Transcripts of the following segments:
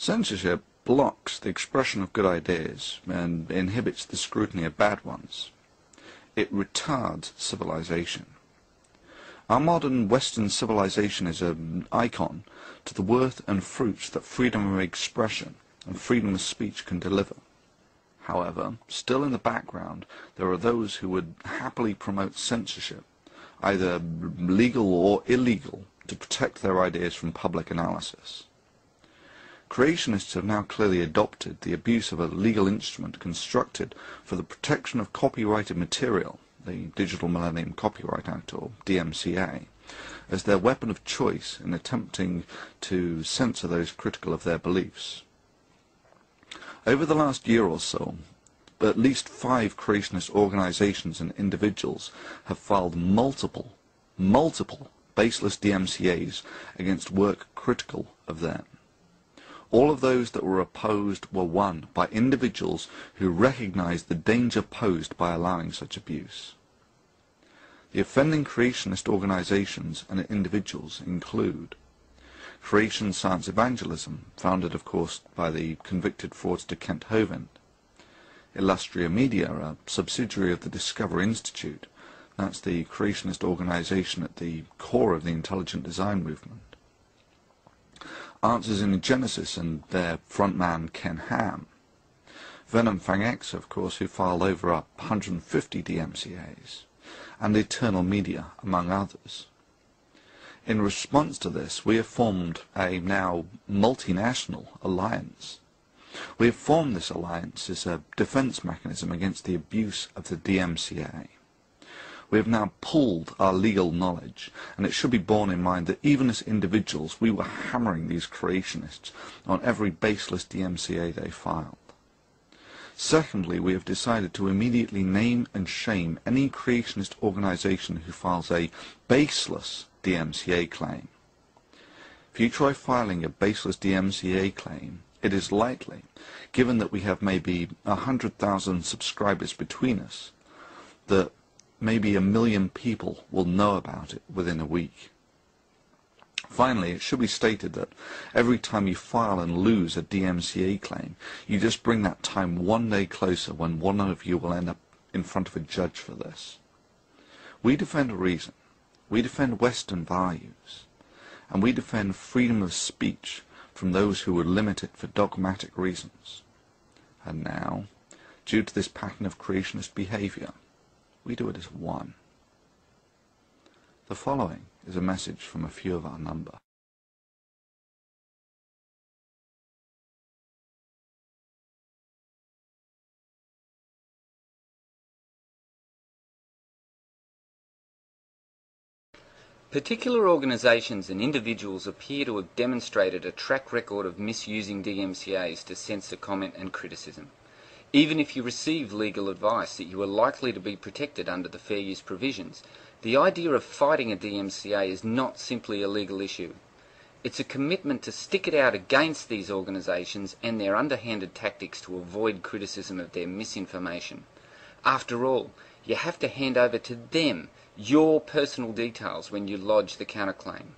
Censorship blocks the expression of good ideas and inhibits the scrutiny of bad ones. It retards civilization. Our modern Western civilization is an icon to the worth and fruits that freedom of expression and freedom of speech can deliver. However, still in the background, there are those who would happily promote censorship, either legal or illegal, to protect their ideas from public analysis. Creationists have now clearly adopted the abuse of a legal instrument constructed for the protection of copyrighted material, the Digital Millennium Copyright Act, or DMCA, as their weapon of choice in attempting to censor those critical of their beliefs. Over the last year or so, at least 5 creationist organizations and individuals have filed multiple baseless DMCAs against work critical of them. All of those that were opposed were won by individuals who recognized the danger posed by allowing such abuse. The offending creationist organizations and individuals include Creation Science Evangelism, founded of course by the convicted fraudster Kent Hovind; Illustria Media, a subsidiary of the Discover Institute, that's the creationist organization at the core of the intelligent design movement; Answers in Genesis and their frontman Ken Ham; Venom Fang X, of course, who filed over 150 DMCAs; and Eternal Media, among others. In response to this, we have formed a now multinational alliance. We have formed this alliance as a defense mechanism against the abuse of the DMCA. We have now pooled our legal knowledge, and it should be borne in mind that even as individuals we were hammering these creationists on every baseless DMCA they filed. Secondly, we have decided to immediately name and shame any creationist organization who files a baseless DMCA claim. If you try filing a baseless DMCA claim, it is likely, given that we have maybe 100,000 subscribers between us, that maybe 1 million people will know about it within a week. Finally, it should be stated that every time you file and lose a DMCA claim, you just bring that time one day closer when one of you will end up in front of a judge for this. We defend reason, we defend Western values, and we defend freedom of speech from those who would limit it for dogmatic reasons. And now, due to this pattern of creationist behavior, we do it as one. The following is a message from a few of our number. Particular organisations and individuals appear to have demonstrated a track record of misusing DMCAs to censor comment and criticism. Even if you receive legal advice that you are likely to be protected under the fair use provisions, the idea of fighting a DMCA is not simply a legal issue. It's a commitment to stick it out against these organisations and their underhanded tactics to avoid criticism of their misinformation. After all, you have to hand over to them your personal details when you lodge the counterclaim.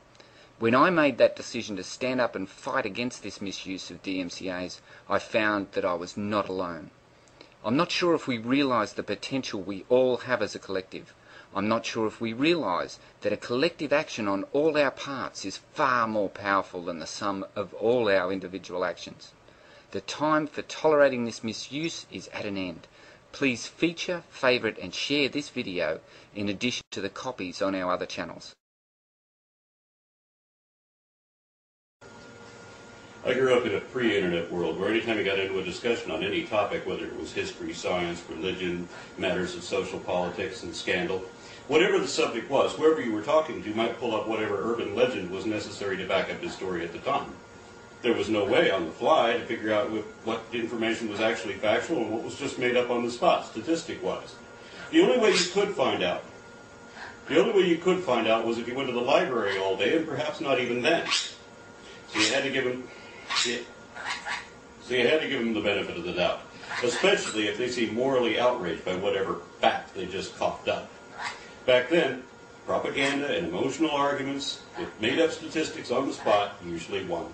When I made that decision to stand up and fight against this misuse of DMCAs, I found that I was not alone. I'm not sure if we realise the potential we all have as a collective. I'm not sure if we realise that a collective action on all our parts is far more powerful than the sum of all our individual actions. The time for tolerating this misuse is at an end. Please feature, favourite and share this video in addition to the copies on our other channels. I grew up in a pre-internet world where anytime you got into a discussion on any topic, whether it was history, science, religion, matters of social politics and scandal, whatever the subject was, whoever you were talking to might pull up whatever urban legend was necessary to back up his story at the time. There was no way on the fly to figure out what information was actually factual and what was just made up on the spot, statistic-wise. The only way you could find out was if you went to the library all day, and perhaps not even then. So you had to give them the benefit of the doubt, especially if they seemed morally outraged by whatever fact they just coughed up. Back then, propaganda and emotional arguments with made-up statistics on the spot usually won.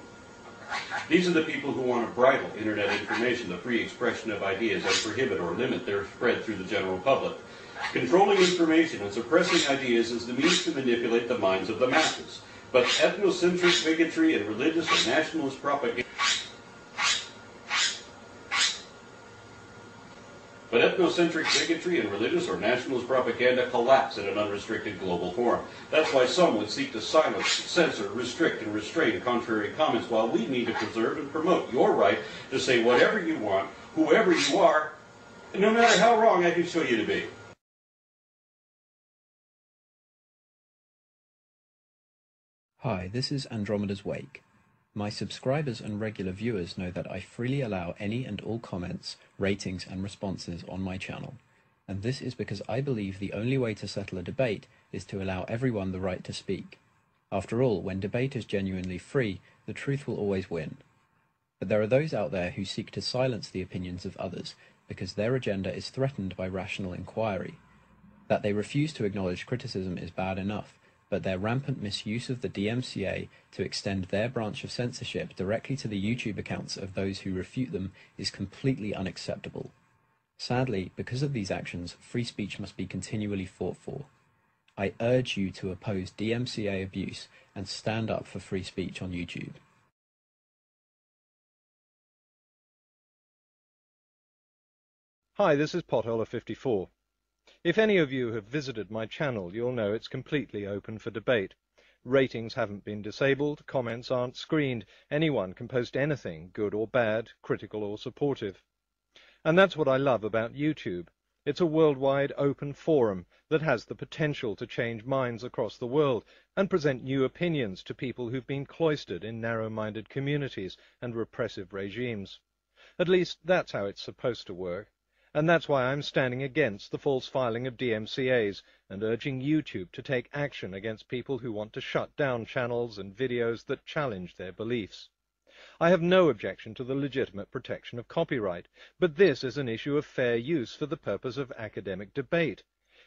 These are the people who want to bridle internet information, the free expression of ideas, and prohibit or limit their spread through the general public. Controlling information and suppressing ideas is the means to manipulate the minds of the masses. But ethnocentric bigotry and religious or nationalist propaganda collapse in an unrestricted global forum. That's why some would seek to silence, censor, restrict, and restrain contrary comments, while we need to preserve and promote your right to say whatever you want, whoever you are, and no matter how wrong I can show you to be. Hi, this is AndromedasWake. My subscribers and regular viewers know that I freely allow any and all comments, ratings and responses on my channel, and this is because I believe the only way to settle a debate is to allow everyone the right to speak. After all, when debate is genuinely free, the truth will always win. But there are those out there who seek to silence the opinions of others because their agenda is threatened by rational inquiry. That they refuse to acknowledge criticism is bad enough, but their rampant misuse of the DMCA to extend their branch of censorship directly to the YouTube accounts of those who refute them is completely unacceptable. Sadly, because of these actions, free speech must be continually fought for. I urge you to oppose DMCA abuse and stand up for free speech on YouTube. Hi, this is Potholer54. If any of you have visited my channel, you'll know it's completely open for debate. Ratings haven't been disabled, comments aren't screened. Anyone can post anything, good or bad, critical or supportive. And that's what I love about YouTube. It's a worldwide open forum that has the potential to change minds across the world and present new opinions to people who've been cloistered in narrow-minded communities and repressive regimes. At least that's how it's supposed to work. And that's why I'm standing against the false filing of DMCAs and urging YouTube to take action against people who want to shut down channels and videos that challenge their beliefs. I have no objection to the legitimate protection of copyright, but this is an issue of fair use for the purpose of academic debate.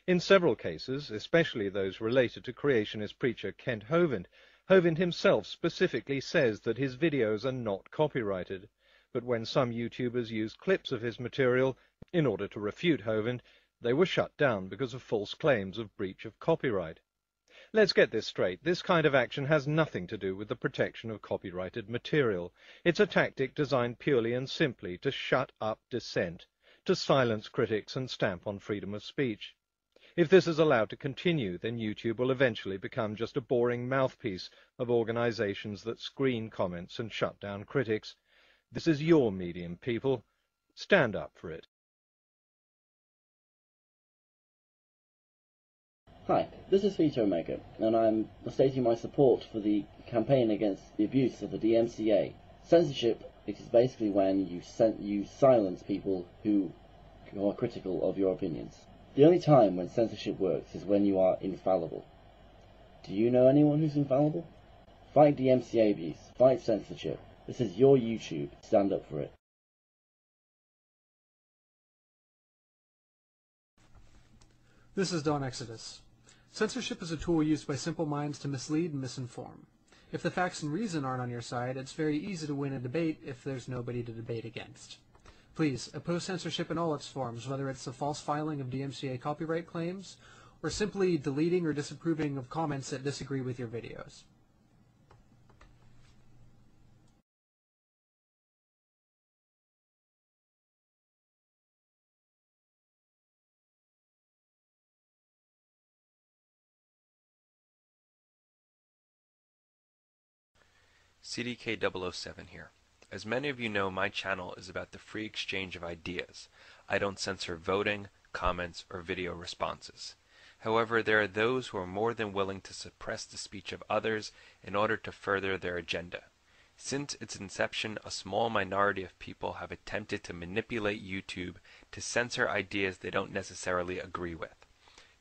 In several cases, especially those related to creationist preacher Kent Hovind, Hovind himself specifically says that his videos are not copyrighted. But when some YouTubers used clips of his material in order to refute Hovind, they were shut down because of false claims of breach of copyright. Let's get this straight. This kind of action has nothing to do with the protection of copyrighted material. It's a tactic designed purely and simply to shut up dissent, to silence critics and stamp on freedom of speech. If this is allowed to continue, then YouTube will eventually become just a boring mouthpiece of organizations that screen comments and shut down critics. This is your medium, people. Stand up for it. Hi, this is ThetaOmega, and I'm stating my support for the campaign against the abuse of the DMCA. Censorship is basically when you silence people who are critical of your opinions. The only time when censorship works is when you are infallible. Do you know anyone who's infallible? Fight DMCA abuse. Fight censorship. This is your YouTube. Stand up for it. This is Don Exodus. Censorship is a tool used by simple minds to mislead and misinform. If the facts and reason aren't on your side, it's very easy to win a debate if there's nobody to debate against. Please, oppose censorship in all its forms, whether it's the false filing of DMCA copyright claims, or simply deleting or disapproving of comments that disagree with your videos. CDK007 here. As many of you know, my channel is about the free exchange of ideas. I don't censor voting, comments, or video responses. However, there are those who are more than willing to suppress the speech of others in order to further their agenda. Since its inception, a small minority of people have attempted to manipulate YouTube to censor ideas they don't necessarily agree with.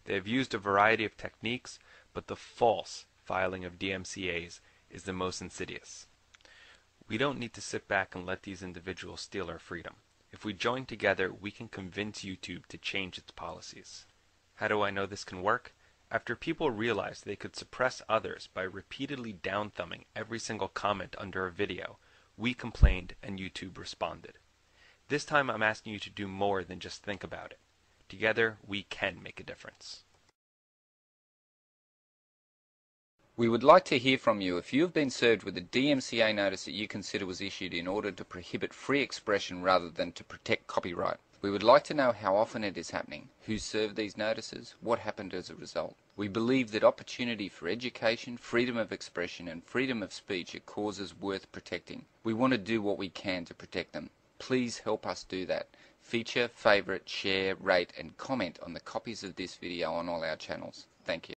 They have used a variety of techniques, but the false filing of DMCAs is the most insidious. We don't need to sit back and let these individuals steal our freedom. If we join together, we can convince YouTube to change its policies. How do I know this can work? After people realized they could suppress others by repeatedly down-thumbing every single comment under a video, We complained and YouTube responded. This time I'm asking you to do more than just think about it. Together, we can make a difference. We would like to hear from you if you have been served with a DMCA notice that you consider was issued in order to prohibit free expression rather than to protect copyright. We would like to know how often it is happening, who served these notices, what happened as a result. We believe that opportunity for education, freedom of expression and freedom of speech are causes worth protecting. We want to do what we can to protect them. Please help us do that. Feature, favourite, share, rate and comment on the copies of this video on all our channels. Thank you.